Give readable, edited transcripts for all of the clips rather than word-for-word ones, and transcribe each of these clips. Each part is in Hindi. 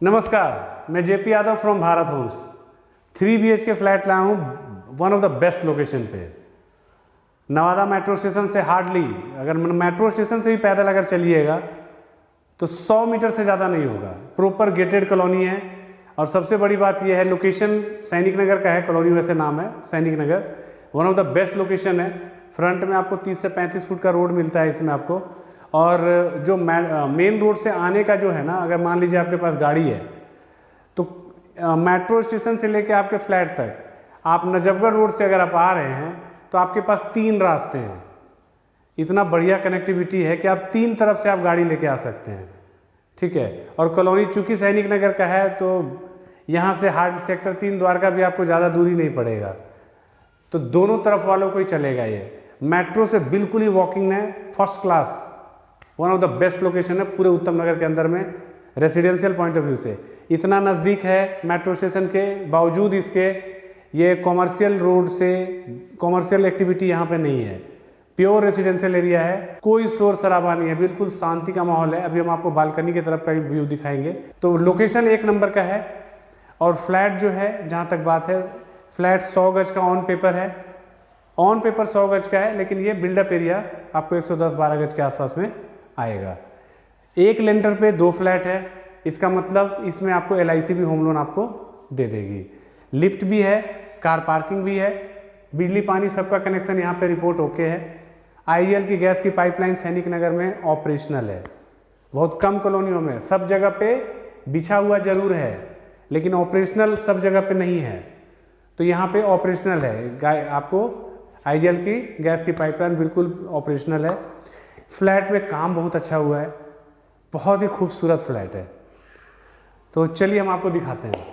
नमस्कार, मैं JP Yadav from Bharat homes. 3 BHK flat लाया हूँ one of the best location पे। नवादा मेट्रो स्टेशन से हार्डली, अगर मेट्रो स्टेशन से भी पैदल अगर चलिएगा तो 100 मीटर से ज़्यादा नहीं होगा। प्रॉपर गेटेड कॉलोनी है और सबसे बड़ी बात यह है लोकेशन सैनिक नगर का है। कॉलोनी वैसे नाम है Sainik Nagar. One of the best location है। फ्रंट में आपको 30 से 35 फुट का रोड मिलता है इसमें आपको। और जो मेन रोड से आने का जो है ना, अगर मान लीजिए आपके पास गाड़ी है तो मेट्रो स्टेशन से लेके आपके फ्लैट तक, आप नजफगढ़ रोड से अगर आप आ रहे हैं तो आपके पास 3 रास्ते हैं। इतना बढ़िया कनेक्टिविटी है कि आप 3 तरफ से आप गाड़ी लेके आ सकते हैं। ठीक है। और कॉलोनी चूँकि सैनिक नगर का है तो यहाँ से हार्ड सेक्टर 3 द्वारका भी आपको ज़्यादा दूरी नहीं पड़ेगा, तो दोनों तरफ वालों को ही चलेगा। ये मेट्रो से बिल्कुल ही वॉकिंग है, first class, one of the best location है पूरे उत्तम नगर के अंदर में। रेसिडेंशियल पॉइंट ऑफ व्यू से इतना नज़दीक है मेट्रो स्टेशन के बावजूद इसके ये कॉमर्शियल रोड से कॉमर्शियल एक्टिविटी यहाँ पे नहीं है। प्योर रेसिडेंशियल एरिया है, कोई शोर शराबा नहीं है, बिल्कुल शांति का माहौल है। अभी हम आपको बालकनी की तरफ का व्यू दिखाएंगे। तो लोकेशन 1 नंबर का है। और फ्लैट जो है, जहाँ तक बात है, फ्लैट 100 गज का ऑन पेपर है। ऑन पेपर 100 गज का है, लेकिन ये बिल्डअप एरिया आपको 110-12 गज के आसपास में आएगा। 1 लेंटर पे 2 फ्लैट है। इसका मतलब इसमें आपको LIC भी होम लोन आपको दे देगी। लिफ्ट भी है, कार पार्किंग भी है, बिजली पानी सबका कनेक्शन यहाँ पे रिपोर्ट ओके है। IGL की गैस की पाइपलाइन सैनिक नगर में ऑपरेशनल है। बहुत कम कॉलोनियों में, सब जगह पे बिछा हुआ जरूर है लेकिन ऑपरेशनल सब जगह पे नहीं है, तो यहाँ पे ऑपरेशनल है। आपको IGL की गैस की पाइपलाइन बिल्कुल ऑपरेशनल है। फ्लैट में काम बहुत अच्छा हुआ है, बहुत ही खूबसूरत फ्लैट है। तो चलिए हम आपको दिखाते हैं।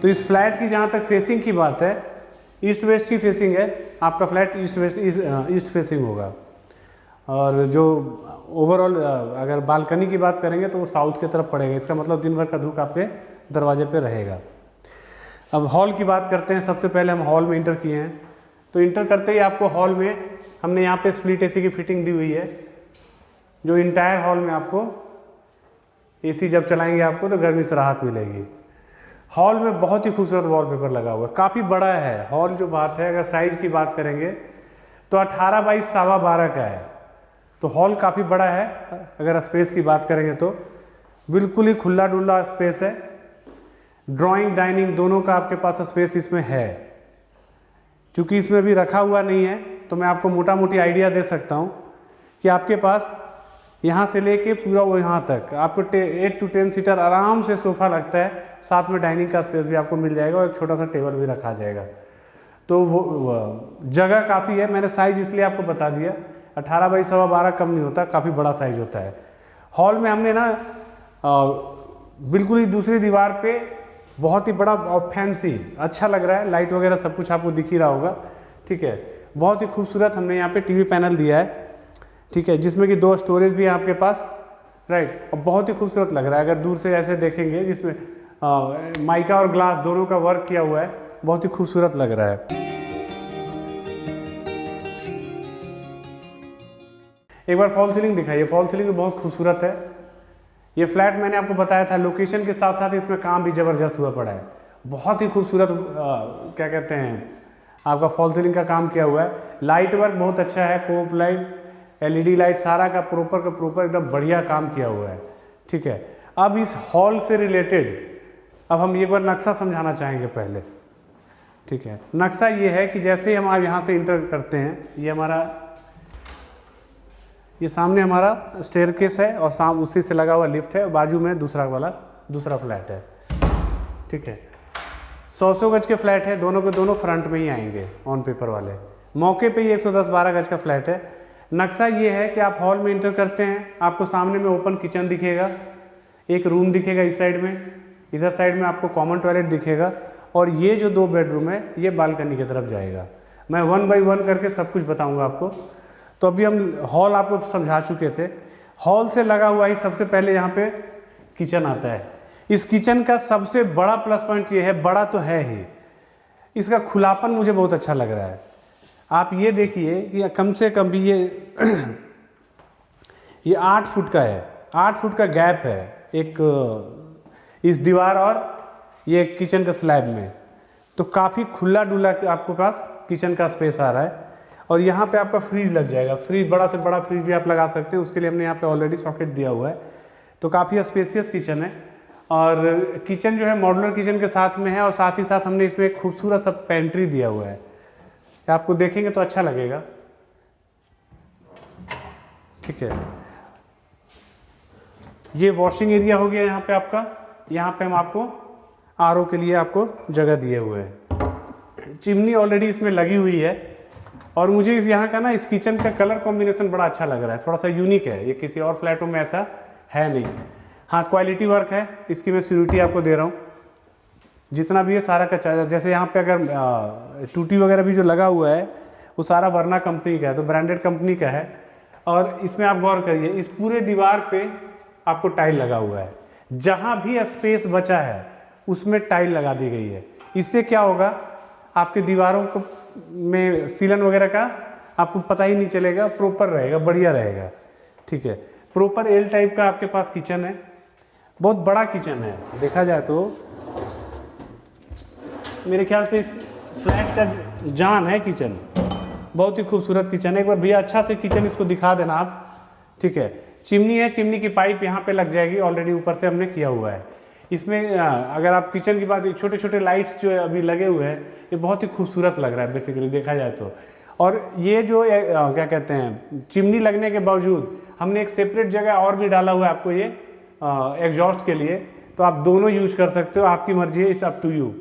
तो इस फ्लैट की जहाँ तक फेसिंग की बात है, ईस्ट वेस्ट की फेसिंग है। आपका फ्लैट ईस्ट फेसिंग होगा। और जो ओवरऑल अगर बालकनी की बात करेंगे तो वो साउथ की तरफ पड़ेगा। इसका मतलब दिन भर का धूप आपके दरवाजे पे रहेगा। अब हॉल की बात करते हैं। सबसे पहले हम हॉल में इंटर किए हैं, तो इंटर करते ही आपको हॉल में हमने यहाँ पे स्प्लिट AC की फिटिंग दी हुई है, जो इंटायर हॉल में आपको AC जब चलाएंगे आपको तो गर्मी से राहत मिलेगी। हॉल में बहुत ही खूबसूरत वॉलपेपर लगा हुआ है, काफ़ी बड़ा है हॉल। जो बात है, अगर साइज की बात करेंगे तो 18 बाई 12.25 का है, तो हॉल काफ़ी बड़ा है। अगर स्पेस की बात करेंगे तो बिल्कुल ही खुला डुल्ला स्पेस है। ड्राइंग डाइनिंग दोनों का आपके पास स्पेस इसमें है। क्योंकि इसमें भी रखा हुआ नहीं है तो मैं आपको मोटा मोटी आइडिया दे सकता हूँ कि आपके पास यहाँ से लेके पूरा वो यहाँ तक आपको 8 to 10 सीटर आराम से सोफ़ा लगता है। साथ में डाइनिंग का स्पेस भी आपको मिल जाएगा और एक छोटा सा टेबल भी रखा जाएगा। तो वो जगह काफ़ी है। मैंने साइज़ इसलिए आपको बता दिया, 18 बाई 12.25 कम नहीं होता, काफ़ी बड़ा साइज होता है। हॉल में हमने ना बिल्कुल ही दूसरी दीवार पे बहुत ही बड़ा और फैंसी अच्छा लग रहा है, लाइट वगैरह सब कुछ आपको दिख ही रहा होगा। ठीक है, बहुत ही खूबसूरत हमने यहाँ पे TV पैनल दिया है। ठीक है, जिसमें कि 2 स्टोरेज भी है आपके पास, राइट। और बहुत ही खूबसूरत लग रहा है। अगर दूर से ऐसे देखेंगे, जिसमें माइका और ग्लास दोनों का वर्क किया हुआ है, बहुत ही खूबसूरत लग रहा है। एक बार फॉल सीलिंग दिखाइए। फॉल सीलिंग भी बहुत खूबसूरत है। ये फ्लैट मैंने आपको बताया था, लोकेशन के साथ साथ इसमें काम भी ज़बरदस्त हुआ पड़ा है। बहुत ही खूबसूरत क्या कहते हैं, आपका फॉल सीलिंग का काम किया हुआ है। लाइट वर्क बहुत अच्छा है, कोप लाइट, LED लाइट, सारा का प्रॉपर एकदम बढ़िया काम किया हुआ है। ठीक है। अब इस हॉल से रिलेटेड अब हम एक बार नक्शा समझाना चाहेंगे पहले। ठीक है, नक्शा ये है कि जैसे ही हम आप यहाँ से इंटर करते हैं, ये सामने हमारा स्टेयरकेस है और उसी से लगा हुआ लिफ्ट है, बाजू में दूसरा फ्लैट है। ठीक है, 100 गज के फ्लैट है, दोनों के दोनों फ्रंट में ही आएंगे ऑन पेपर वाले। मौके पे ही 110-12 गज का फ्लैट है। नक्शा ये है कि आप हॉल में इंटर करते हैं, आपको सामने में ओपन किचन दिखेगा, एक रूम दिखेगा इस साइड में, इधर साइड में आपको कॉमन टॉयलेट दिखेगा, और ये जो 2 बेडरूम है ये बालकनी की तरफ जाएगा। मैं 1 बाई 1 करके सब कुछ बताऊंगा आपको। तो अभी हम हॉल आपको समझा चुके थे। हॉल से लगा हुआ ही सबसे पहले यहाँ पे किचन आता है। इस किचन का सबसे बड़ा प्लस पॉइंट ये है, बड़ा तो है ही, इसका खुलापन मुझे बहुत अच्छा लग रहा है। आप ये देखिए कि कम से कम भी ये 8 फुट का है, 8 फुट का गैप है एक इस दीवार और ये किचन का स्लैब में, तो काफ़ी खुला डुला आपको पास किचन का स्पेस आ रहा है। और यहाँ पे आपका फ्रीज लग जाएगा, फ्रीज बड़ा से बड़ा फ्रीज भी आप लगा सकते हैं, उसके लिए हमने यहाँ पे ऑलरेडी सॉकेट दिया हुआ है। तो काफ़ी स्पेसियस किचन है और किचन जो है मॉड्यूलर किचन के साथ में है और साथ ही साथ हमने इसमें एक खूबसूरत सा पेंट्री दिया हुआ है, आपको देखेंगे तो अच्छा लगेगा। ठीक है, ये वॉशिंग एरिया हो गया यहाँ पे आपका। यहाँ पे हम आपको आरओ के लिए आपको जगह दिए हुए हैं। चिमनी ऑलरेडी इसमें लगी हुई है और मुझे इस यहाँ का ना इस किचन का कलर कॉम्बिनेशन बड़ा अच्छा लग रहा है, थोड़ा सा यूनिक है, ये किसी और फ्लैटों में ऐसा है नहीं। हाँ, क्वालिटी वर्क है, इसकी मैं सिक्योरिटी आपको दे रहा हूँ। जितना भी है सारा का चार्जर, जैसे यहाँ पे अगर टूटी वगैरह भी जो लगा हुआ है वो सारा वर्ना कंपनी का है, तो ब्रांडेड कंपनी का है। और इसमें आप गौर करिए, इस पूरे दीवार पे आपको टाइल लगा हुआ है, जहाँ भी स्पेस बचा है उसमें टाइल लगा दी गई है। इससे क्या होगा, आपके दीवारों को में सीलन वगैरह का आपको पता ही नहीं चलेगा, प्रॉपर रहेगा, बढ़िया रहेगा। ठीक है, प्रॉपर एल टाइप का आपके पास किचन है, बहुत बड़ा किचन है। देखा जाए तो मेरे ख्याल से इस फ्लैट का जान है किचन, बहुत ही खूबसूरत किचन है। एक बार भैया अच्छा से किचन इसको दिखा देना आप। ठीक है, चिमनी है, चिमनी की पाइप यहाँ पे लग जाएगी, ऑलरेडी ऊपर से हमने किया हुआ है। इसमें अगर आप किचन की बात, छोटे छोटे लाइट्स जो अभी लगे हुए हैं, ये बहुत ही खूबसूरत लग रहा है बेसिकली देखा जाए तो। और ये जो क्या कहते हैं, चिमनी लगने के बावजूद हमने एक सेपरेट जगह और भी डाला हुआ है आपको ये एग्जॉस्ट के लिए, तो आप दोनों यूज कर सकते हो, आपकी मर्जी है, इट्स अप टू यू।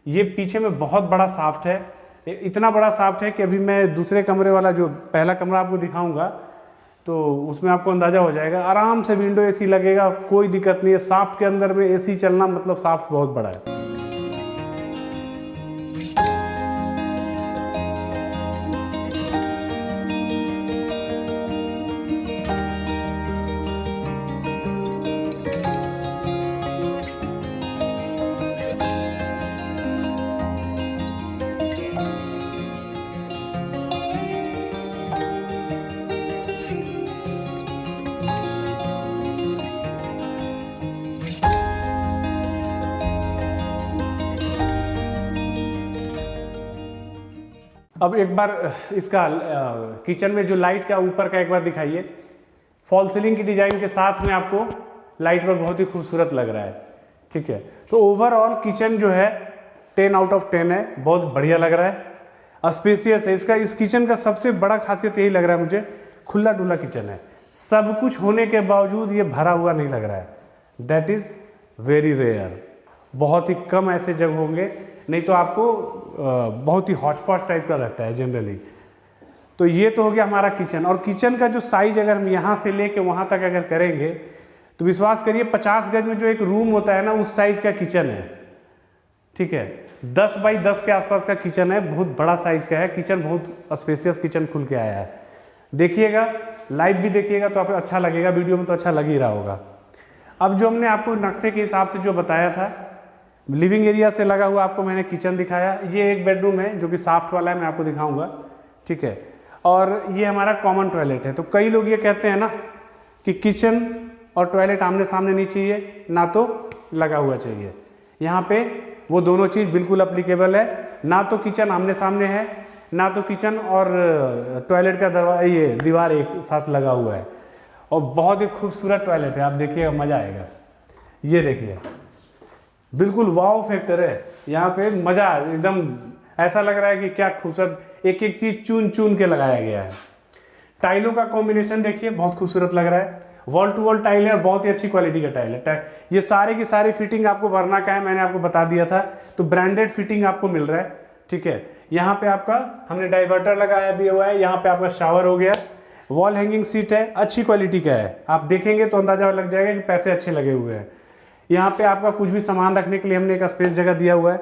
ये पीछे में बहुत बड़ा साफ्ट है, इतना बड़ा साफ्ट है कि अभी मैं दूसरे कमरे वाला जो पहला कमरा आपको दिखाऊंगा तो उसमें आपको अंदाज़ा हो जाएगा। आराम से विंडो एसी लगेगा, कोई दिक्कत नहीं है। साफ्ट के अंदर में एसी चलना मतलब साफ्ट बहुत बड़ा है। अब एक बार इसका किचन में जो लाइट का ऊपर का एक बार दिखाइए। फॉल सीलिंग की डिजाइन के साथ में आपको लाइट वर्क बहुत ही खूबसूरत लग रहा है। ठीक है, तो ओवरऑल किचन जो है 10 आउट ऑफ 10 है, बहुत बढ़िया लग रहा है, स्पेसियस है। इसका इस किचन का सबसे बड़ा खासियत यही लग रहा है मुझे, खुला डुला किचन है, सब कुछ होने के बावजूद ये भरा हुआ नहीं लग रहा है। दैट इज़ वेरी रेयर, बहुत ही कम ऐसे जगह होंगे, नहीं तो आपको बहुत ही हॉच पॉच टाइप का रहता है जनरली। तो ये तो हो गया हमारा किचन। और किचन का जो साइज अगर हम यहाँ से लेके वहाँ तक अगर करेंगे तो विश्वास करिए 50 गज में जो एक रूम होता है ना, उस साइज का किचन है। ठीक है, 10 बाई 10 के आसपास का किचन है, बहुत बड़ा साइज का है किचन, बहुत स्पेसियस किचन खुल के आया है। देखिएगा, लाइव भी देखिएगा तो आपको अच्छा लगेगा, वीडियो में तो अच्छा लग ही रहा होगा। अब जो हमने आपको नक्शे के हिसाब से जो बताया था, लिविंग एरिया से लगा हुआ आपको मैंने किचन दिखाया। ये एक बेडरूम है जो कि साफ्ट वाला है, मैं आपको दिखाऊंगा। ठीक है, और ये हमारा कॉमन टॉयलेट है। तो कई लोग ये कहते हैं ना कि किचन और टॉयलेट आमने सामने नहीं चाहिए, ना तो लगा हुआ चाहिए। यहाँ पे वो दोनों चीज़ बिल्कुल अप्लीकेबल है, ना तो किचन आमने सामने है, ना तो किचन और टॉयलेट का दरवाजा ये दीवार एक साथ लगा हुआ है। और बहुत ही खूबसूरत टॉयलेट है, आप देखिएगा मज़ा आएगा। ये देखिए, बिल्कुल वाव फैक्टर है यहाँ पे, मज़ा एकदम ऐसा लग रहा है कि क्या खूबसूरत, एक एक चीज़ चुन चुन के लगाया गया है। टाइलों का कॉम्बिनेशन देखिए, बहुत खूबसूरत लग रहा है। वॉल टू वॉल टाइल है और बहुत ही अच्छी क्वालिटी का टाइल है। ये सारे की सारी फिटिंग आपको वर्ना का है, मैंने आपको बता दिया था, तो ब्रांडेड फिटिंग आपको मिल रहा है। ठीक है, यहाँ पे आपका हमने डाइवर्टर लगाया दिया हुआ है, यहाँ पे आपका शावर हो गया, वॉल हैंगिंग सीट है, अच्छी क्वालिटी का है, आप देखेंगे तो अंदाजा लग जाएगा कि पैसे अच्छे लगे हुए हैं। यहाँ पे आपका कुछ भी सामान रखने के लिए हमने एक स्पेस जगह दिया हुआ है।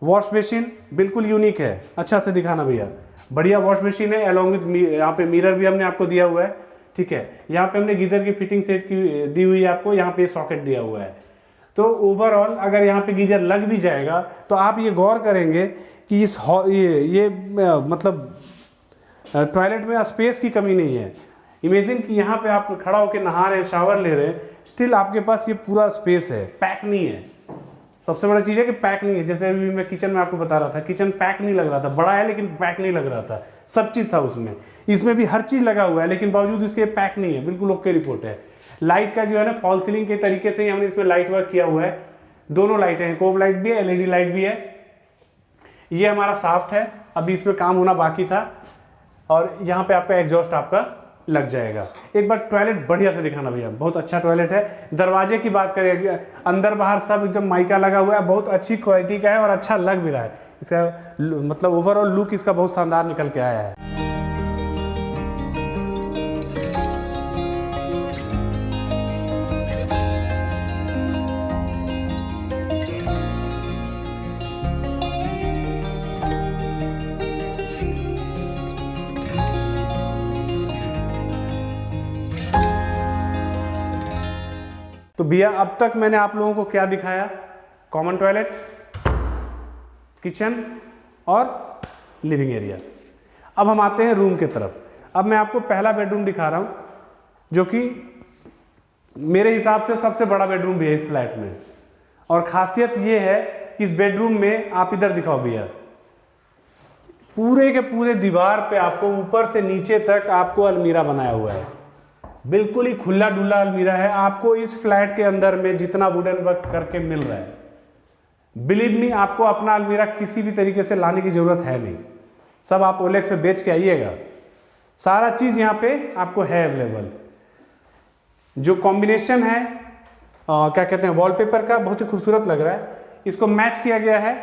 वॉश बेसिन बिल्कुल यूनिक है, अच्छा से दिखाना भैया, बढ़िया वॉश बेसिन है, अलॉन्ग विथ यहाँ पे मिरर भी हमने आपको दिया हुआ है। ठीक है। यहाँ पे हमने गीजर की फिटिंग सेट की दी हुई है आपको, यहाँ पे सॉकेट दिया हुआ है। तो ओवरऑल अगर यहाँ पे गीजर लग भी जाएगा तो आप ये गौर करेंगे कि इस मतलब टॉयलेट में स्पेस की कमी नहीं है। इमेजिन कि यहाँ पे आप खड़ा होकर नहा रहे हैं, शावर ले रहे हैं, स्टिल आपके पास ये पूरा स्पेस है, पैक नहीं है। सबसे बड़ा चीज़ है कि पैक नहीं है। जैसे अभी मैं किचन में आपको बता रहा था, किचन पैक नहीं लग रहा था, बड़ा है लेकिन पैक नहीं लग रहा था, सब चीज़ था उसमें। इसमें भी हर चीज़ लगा हुआ है लेकिन बावजूद इसके पैक नहीं है, बिल्कुल ओके रिपोर्ट है। लाइट का जो है ना, फॉल सीलिंग के तरीके से ही हमने इसमें लाइट वर्क किया हुआ है। दोनों लाइटें हैं, कोब लाइट भी है, एलईडी लाइट भी है। ये हमारा साफ्ट है, अभी इसमें काम होना बाकी था। और यहाँ पे आपका एग्जॉस्ट आपका लग जाएगा। एक बार टॉयलेट बढ़िया से दिखाना भैया, बहुत अच्छा टॉयलेट है। दरवाजे की बात करें, अंदर बाहर सब एकदम माइका लगा हुआ है, बहुत अच्छी क्वालिटी का है और अच्छा लग भी रहा है। इसका मतलब ओवरऑल लुक इसका बहुत शानदार निकल के आया है। तो भैया अब तक मैंने आप लोगों को क्या दिखाया? कॉमन टॉयलेट, किचन और लिविंग एरिया। अब हम आते हैं रूम के तरफ। अब मैं आपको पहला बेडरूम दिखा रहा हूँ, जो कि मेरे हिसाब से सबसे बड़ा बेडरूम भी है इस फ्लैट में। और खासियत ये है कि इस बेडरूम में आप इधर दिखाओ भैया, पूरे के पूरे दीवार पे आपको ऊपर से नीचे तक आपको अलमीरा बनाया हुआ है। बिल्कुल ही खुला डुल्ला अलमीरा है। आपको इस फ्लैट के अंदर में जितना वुडन वर्क करके मिल रहा है, बिलीव मी, आपको अपना अलमीरा किसी भी तरीके से लाने की जरूरत है नहीं। सब आप ओलेक्स पे बेच के आइएगा, सारा चीज यहाँ पे आपको है अवेलेबल। जो कॉम्बिनेशन है क्या कहते हैं, वॉलपेपर का, बहुत ही खूबसूरत लग रहा है। इसको मैच किया गया है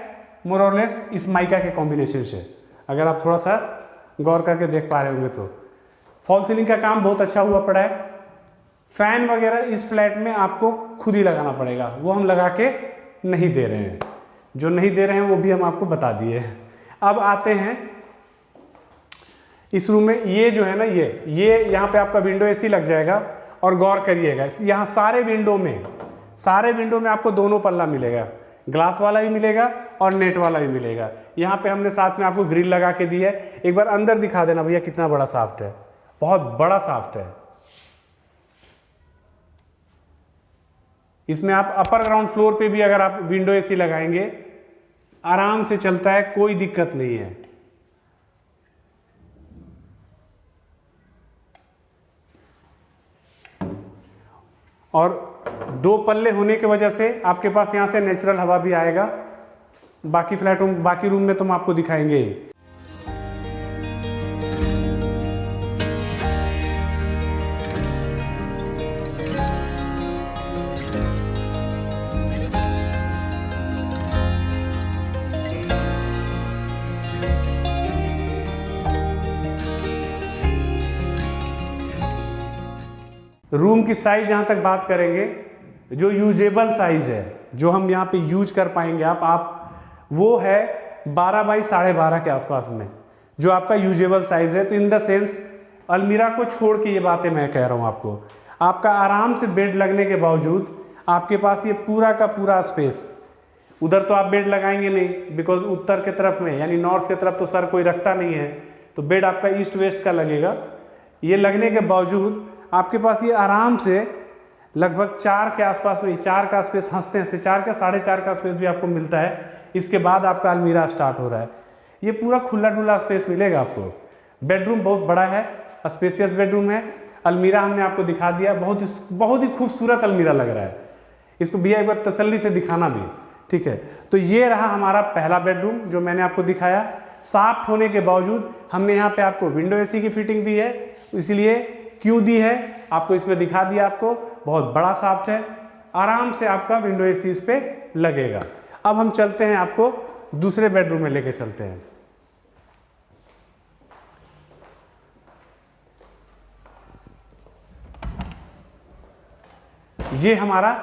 मोर और लेस इस माइका के कॉम्बिनेशन से, अगर आप थोड़ा सा गौर करके देख पा रहे होंगे तो। फॉल सीलिंग का काम बहुत अच्छा हुआ पड़ा है। फैन वगैरह इस फ्लैट में आपको खुद ही लगाना पड़ेगा, वो हम लगा के नहीं दे रहे हैं। जो नहीं दे रहे हैं वो भी हम आपको बता दिए। अब आते हैं इस रूम में। ये जो है ना, ये यहाँ पे आपका विंडो एसी लग जाएगा। और गौर करिएगा, यहाँ सारे विंडो में आपको दोनों पल्ला मिलेगा, ग्लास वाला भी मिलेगा और नेट वाला भी मिलेगा। यहाँ पे हमने साथ में आपको ग्रिल लगा के दी है। एक बार अंदर दिखा देना भैया, कितना बड़ा साफ्ट है, बहुत बड़ा साफ्ट है। इसमें आप अपर ग्राउंड फ्लोर पे भी अगर आप विंडो एसी लगाएंगे, आराम से चलता है, कोई दिक्कत नहीं है। और दो पल्ले होने की वजह से आपके पास यहां से नेचुरल हवा भी आएगा। बाकी रूम में तो हम आपको दिखाएंगे ही। रूम की साइज जहां तक बात करेंगे, जो यूजेबल साइज है, जो हम यहाँ पे यूज कर पाएंगे आप वो है 12 बाई 12.5 के आसपास में, जो आपका यूजेबल साइज है। तो इन द सेंस अलमीरा को छोड़ के ये बातें मैं कह रहा हूँ आपको, आपका आराम से बेड लगने के बावजूद आपके पास ये पूरा का पूरा स्पेस। उधर तो आप बेड लगाएंगे नहीं, बिकॉज उत्तर के तरफ में यानी नॉर्थ की तरफ तो सर कोई रखता नहीं है, तो बेड आपका ईस्ट वेस्ट का लगेगा। ये लगने के बावजूद आपके पास ये आराम से लगभग 4 के आसपास में, 4 का स्पेस हंसते हंसते 4 का 4.5 का स्पेस भी आपको मिलता है। इसके बाद आपका अलमीरा स्टार्ट हो रहा है। ये पूरा खुला डुला स्पेस मिलेगा आपको। बेडरूम बहुत बड़ा है, स्पेसियस बेडरूम है। अलमीरा हमने आपको दिखा दिया, बहुत ही खूबसूरत अलमीरा लग रहा है। इसको भैया एक बार तसल्ली से दिखाना भी, ठीक है। तो ये रहा हमारा पहला बेडरूम जो मैंने आपको दिखाया। साफ्ट होने के बावजूद हमने यहाँ पे आपको विंडो एसी की फिटिंग दी है। इसलिए क्यों दी है आपको इसमें दिखा दिया। आपको बहुत बड़ा साफ्ट है, आराम से आपका विंडो एसी इस पे लगेगा। अब हम चलते हैं, आपको दूसरे बेडरूम में लेके चलते हैं। ये हमारा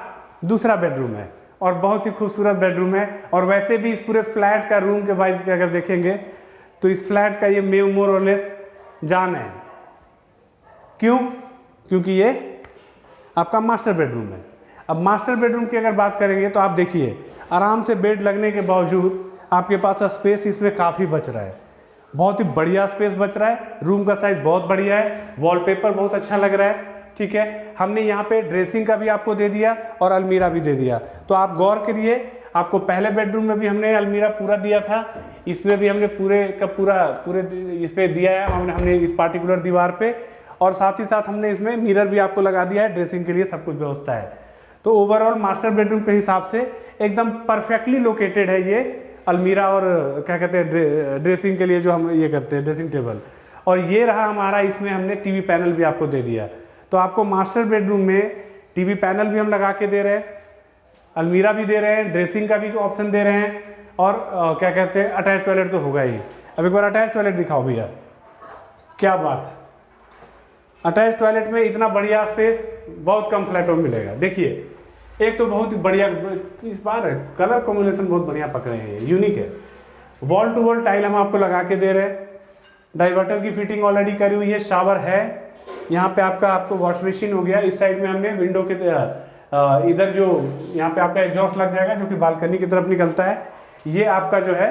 दूसरा बेडरूम है और बहुत ही खूबसूरत बेडरूम है। और वैसे भी इस पूरे फ्लैट का रूम के वाइज के अगर देखेंगे तो इस फ्लैट का ये मोर और लेस जान है। क्यों? क्योंकि ये आपका मास्टर बेडरूम है। अब मास्टर बेडरूम की अगर बात करेंगे तो आप देखिए आराम से बेड लगने के बावजूद आपके पास स्पेस इसमें काफ़ी बच रहा है, बहुत ही बढ़िया स्पेस बच रहा है। रूम का साइज बहुत बढ़िया है, वॉलपेपर बहुत अच्छा लग रहा है। ठीक है, हमने यहाँ पे ड्रेसिंग का भी आपको दे दिया और अलमीरा भी दे दिया। तो आप गौर करिए, आपको पहले बेडरूम में भी हमने अलमीरा पूरा दिया था, इसमें भी हमने पूरे इस पे दिया है हमने इस पार्टिकुलर दीवार पे, और साथ ही साथ हमने इसमें मिरर भी आपको लगा दिया है, ड्रेसिंग के लिए सब कुछ व्यवस्था है। तो ओवरऑल मास्टर बेडरूम के हिसाब से एकदम परफेक्टली लोकेटेड है ये अलमीरा और क्या कहते हैं ड्रेसिंग के लिए जो हम ये करते हैं ड्रेसिंग टेबल। और ये रहा हमारा, इसमें हमने टीवी पैनल भी आपको दे दिया। तो आपको मास्टर बेडरूम में टीवी पैनल भी हम लगा के दे रहे हैं, अलमीरा भी दे रहे हैं, ड्रेसिंग का भी ऑप्शन दे रहे हैं, और क्या कहते हैं अटैच टॉयलेट तो होगा ही। अब एक बार अटैच टॉयलेट दिखाओ भैया, क्या बात, अटैच टॉयलेट में इतना बढ़िया स्पेस बहुत कम फ्लैटों में मिलेगा। देखिए एक तो बहुत ही बढ़िया, इस बार कलर कॉम्बिनेशन बहुत बढ़िया पकड़े हैं, यूनिक है। वॉल टू वॉल टाइल हम आपको लगा के दे रहे हैं, डाइवर्टर की फिटिंग ऑलरेडी करी हुई है, शावर है यहाँ पे आपको वॉश मशीन हो गया। इस साइड में हमने विंडो के इधर जो यहाँ पे आपका एग्जॉस्ट लग जाएगा जो कि बालकनी की तरफ निकलता है। ये आपका जो है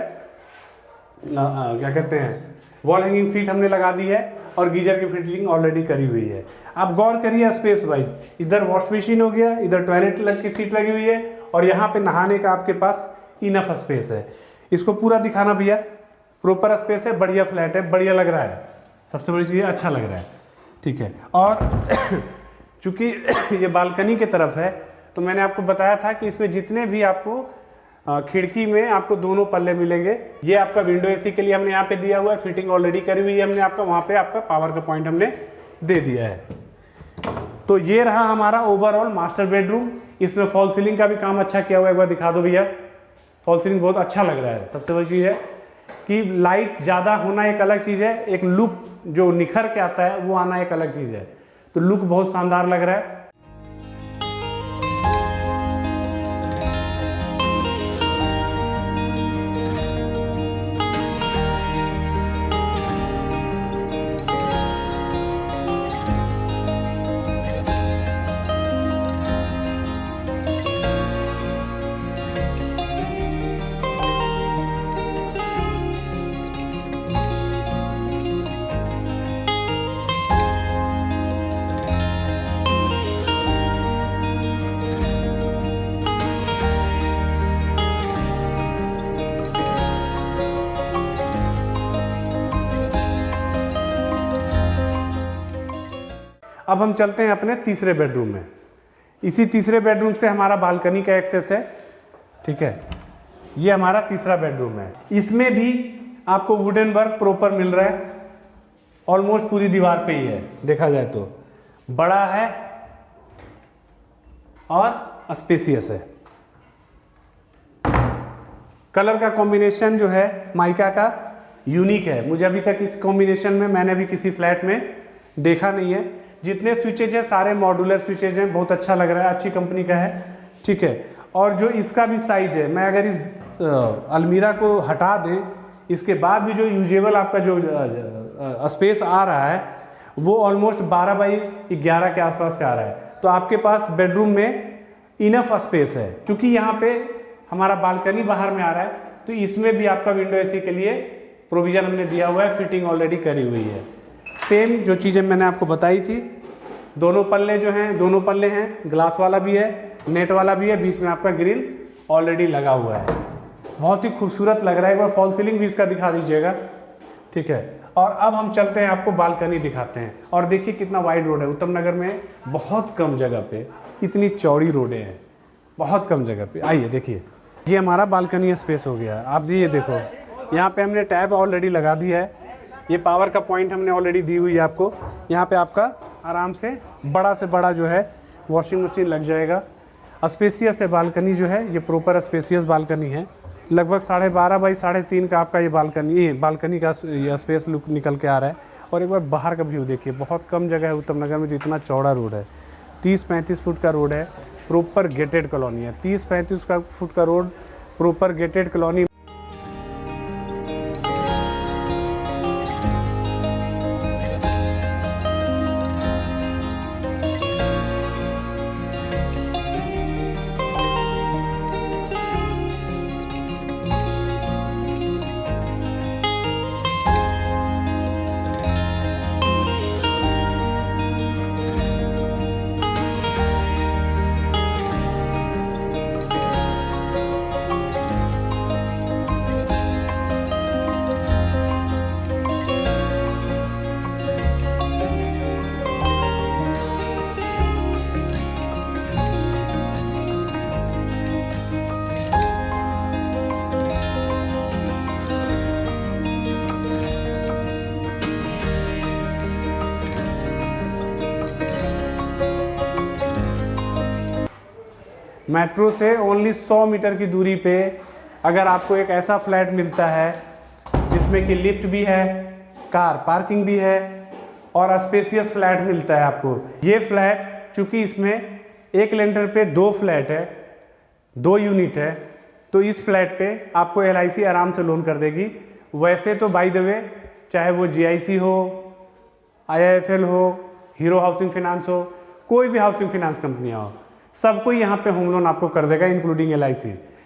क्या कहते हैं वॉल हैंगिंग सीट हमने लगा दी है और गीजर की फिटिंग ऑलरेडी करी हुई है। आप गौर करिए स्पेस वाइज, इधर वॉश मशीन हो गया, इधर टॉयलेट की सीट लगी हुई है, और यहाँ पे नहाने का आपके पास इनफ स्पेस है। इसको पूरा दिखाना भैया, प्रॉपर स्पेस है, बढ़िया फ्लैट है, बढ़िया लग रहा है, सबसे बड़ी चीज़ अच्छा लग रहा है। ठीक है, और चूँकि ये बालकनी की तरफ है तो मैंने आपको बताया था कि इसमें जितने भी आपको खिड़की में आपको दोनों पल्ले मिलेंगे। ये आपका विंडो एसी के लिए हमने यहाँ पे दिया हुआ है, फिटिंग ऑलरेडी करी हुई है हमने, आपका वहाँ पे आपका पावर का पॉइंट हमने दे दिया है। तो ये रहा हमारा ओवरऑल मास्टर बेडरूम। इसमें फॉल सीलिंग का भी काम अच्छा किया हुआ है, एक बार दिखा दो भैया, फॉल सीलिंग बहुत अच्छा लग रहा है। सबसे बड़ी चीज़ है कि लाइट ज़्यादा होना एक अलग चीज़ है, एक लुक जो निखर के आता है वो आना एक अलग चीज़ है। तो लुक बहुत शानदार लग रहा है। अब हम चलते हैं अपने तीसरे बेडरूम में। इसी तीसरे बेडरूम से हमारा बालकनी का एक्सेस है। ठीक है, ये हमारा तीसरा बेडरूम है। इसमें भी आपको वुडन वर्क प्रॉपर मिल रहा है, ऑलमोस्ट पूरी दीवार पे ही है, देखा जाए तो बड़ा है और स्पेसियस है। कलर का कॉम्बिनेशन जो है माइका का यूनिक है, मुझे अभी तक इस कॉम्बिनेशन में मैंने भी किसी फ्लैट में देखा नहीं है। जितने स्विचेज हैं सारे मॉड्यूलर स्विचेज हैं, बहुत अच्छा लग रहा है, अच्छी कंपनी का है। ठीक है, और जो इसका भी साइज है, मैं अगर इस अलमीरा को हटा दें, इसके बाद भी जो यूजेबल आपका जो स्पेस आ रहा है वो ऑलमोस्ट 12 बाई 11 के आसपास का आ रहा है। तो आपके पास बेडरूम में इनफ स्पेस है। क्योंकि यहाँ पे हमारा बालकनी बाहर में आ रहा है तो इसमें भी आपका विंडो एसी के लिए प्रोविज़न हमने दिया हुआ है, फिटिंग ऑलरेडी करी हुई है। सेम जो चीज़ें मैंने आपको बताई थी, दोनों पल्ले जो हैं, दोनों पल्ले हैं, ग्लास वाला भी है, नेट वाला भी है, बीच में आपका ग्रिल ऑलरेडी लगा हुआ है, बहुत ही खूबसूरत लग रहा है। एक बार फॉल सीलिंग भी इसका दिखा दीजिएगा। ठीक है, और अब हम चलते हैं, आपको बालकनी दिखाते हैं। और देखिए कितना वाइड रोड है, उत्तम नगर में बहुत कम जगह पे इतनी चौड़ी रोडें हैं, बहुत कम जगह पे। आइए देखिए, ये हमारा बालकनी स्पेस हो गया। आप ये देखो, यहाँ पे हमने टैब ऑलरेडी लगा दी है, ये पावर का पॉइंट हमने ऑलरेडी दी हुई है आपको। यहाँ पे आपका आराम से बड़ा से बड़ा जो है वॉशिंग मशीन लग जाएगा। स्पेसियस है बालकनी जो है, ये प्रॉपर स्पेसियस बालकनी है। लगभग 12.5 बाई 3.5 का आपका ये बालकनी का ये स्पेस लुक निकल के आ रहा है। और एक बार बाहर का व्यू देखिए, बहुत कम जगह है उत्तम नगर में जो इतना चौड़ा रोड है। 30-35 फुट का रोड है, प्रॉपर गेटेड कॉलोनी है। 30-35 फुट का road, proper gated colony. Metro से ओनली 100 मीटर की दूरी पे अगर आपको एक ऐसा फ्लैट मिलता है जिसमें कि लिफ्ट भी है, कार पार्किंग भी है और स्पेसियस फ्लैट मिलता है आपको। ये फ्लैट चूंकि इसमें एक लेंटर पे 2 फ्लैट है, 2 यूनिट है, तो इस फ्लैट पे आपको LIC आराम से लोन कर देगी। वैसे तो बाय द वे चाहे वो GIC हो, IIFL हो, हीरो हाउसिंग फाइनेंस हो, कोई भी हाउसिंग फाइनेंस कंपनियाँ हो, सबको यहाँ पे होम लोन आपको कर देगा इंक्लूडिंग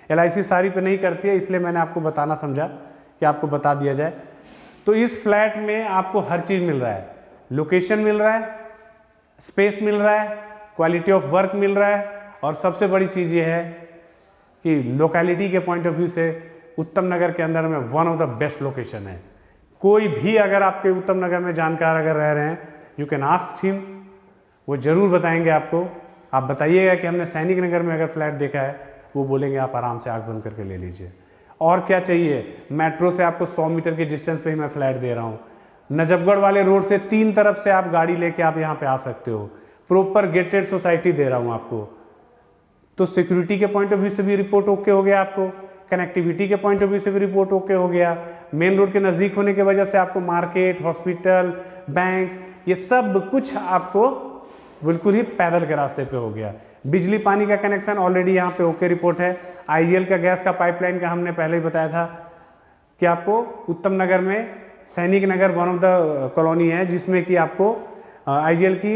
LIC सारी पे नहीं करती है, इसलिए मैंने आपको बताना समझा कि आपको बता दिया जाए। तो इस फ्लैट में आपको हर चीज़ मिल रहा है, लोकेशन मिल रहा है, स्पेस मिल रहा है, क्वालिटी ऑफ वर्क मिल रहा है, और सबसे बड़ी चीज़ ये है कि लोकेलिटी के पॉइंट ऑफ व्यू से उत्तम नगर के अंदर में one of the best location है। कोई भी अगर आपके उत्तम नगर में जानकार अगर रह रहे हैं, यू कैन आस्क हिम, वो ज़रूर बताएंगे आपको। आप बताइएगा कि हमने सैनिक नगर में अगर फ्लैट देखा है, वो बोलेंगे आप आराम से आँख बंद करके ले लीजिए। और क्या चाहिए, मेट्रो से आपको 100 मीटर के डिस्टेंस पे ही मैं फ्लैट दे रहा हूँ। नजफगढ़ वाले रोड से 3 तरफ से आप गाड़ी लेके आप यहाँ पे आ सकते हो। प्रॉपर गेटेड सोसाइटी दे रहा हूँ आपको, तो सिक्योरिटी के पॉइंट ऑफ व्यू से भी रिपोर्ट ओके हो गया आपको, कनेक्टिविटी के पॉइंट ऑफ व्यू से भी रिपोर्ट ओके हो गया। मेन रोड के नज़दीक होने की वजह से आपको मार्केट, हॉस्पिटल, बैंक, ये सब कुछ आपको बिल्कुल ही पैदल के रास्ते पे हो गया। बिजली पानी का कनेक्शन ऑलरेडी यहाँ पे ओके रिपोर्ट है। IGL का गैस का पाइपलाइन का हमने पहले ही बताया था कि आपको उत्तम नगर में सैनिक Nagar one of the colony है जिसमें कि आपको IGL की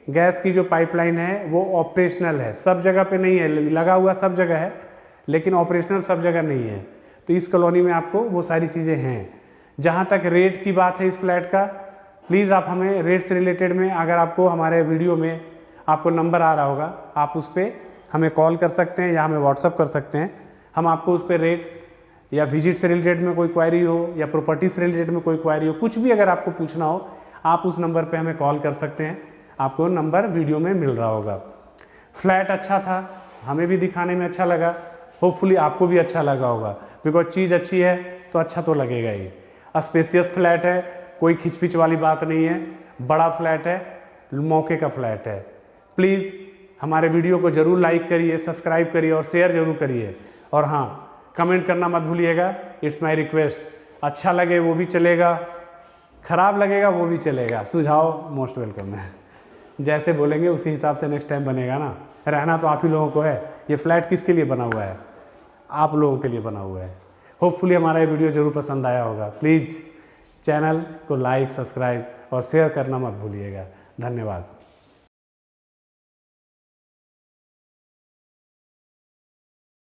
गैस की जो पाइपलाइन है वो ऑपरेशनल है, सब जगह पे नहीं है, लगा हुआ सब जगह है लेकिन ऑपरेशनल सब जगह नहीं है। तो इस कॉलोनी में आपको वो सारी चीज़ें हैं। जहाँ तक रेट की बात है इस फ्लैट का, प्लीज़ आप हमें रेट से रिलेटेड में, अगर आपको हमारे वीडियो में आपको नंबर आ रहा होगा, आप उस पर हमें कॉल कर सकते हैं या हमें व्हाट्सअप कर सकते हैं। हम आपको उस पर रेट या विजिट से रिलेटेड में कोई क्वायरी हो या प्रॉपर्टी से रिलेटेड में कोई क्वायरी हो, कुछ भी अगर आपको पूछना हो, आप उस नंबर पे हमें कॉल कर सकते हैं। आपको नंबर वीडियो में मिल रहा होगा। फ्लैट अच्छा था, हमें भी दिखाने में अच्छा लगा, होपफुली आपको भी अच्छा लगा होगा, बिकॉज चीज़ अच्छी है तो अच्छा तो लगेगा ही। स्पेसियस फ्लैट है, कोई खिचपिच वाली बात नहीं है, बड़ा फ्लैट है, मौके का फ्लैट है। प्लीज़ हमारे वीडियो को ज़रूर लाइक करिए, सब्सक्राइब करिए और शेयर ज़रूर करिए। और हाँ, कमेंट करना मत भूलिएगा, इट्स माय रिक्वेस्ट। अच्छा लगे वो भी चलेगा, ख़राब लगेगा वो भी चलेगा, सुझाव मोस्ट वेलकम है। जैसे बोलेंगे उसी हिसाब से नेक्स्ट टाइम बनेगा ना। रहना तो आप ही लोगों को है, ये फ्लैट किसके लिए बना हुआ है, आप लोगों के लिए बना हुआ है। होपफुली हमारा ये वीडियो ज़रूर पसंद आया होगा। प्लीज़ चैनल को लाइक, सब्सक्राइब और शेयर करना मत भूलिएगा। धन्यवाद।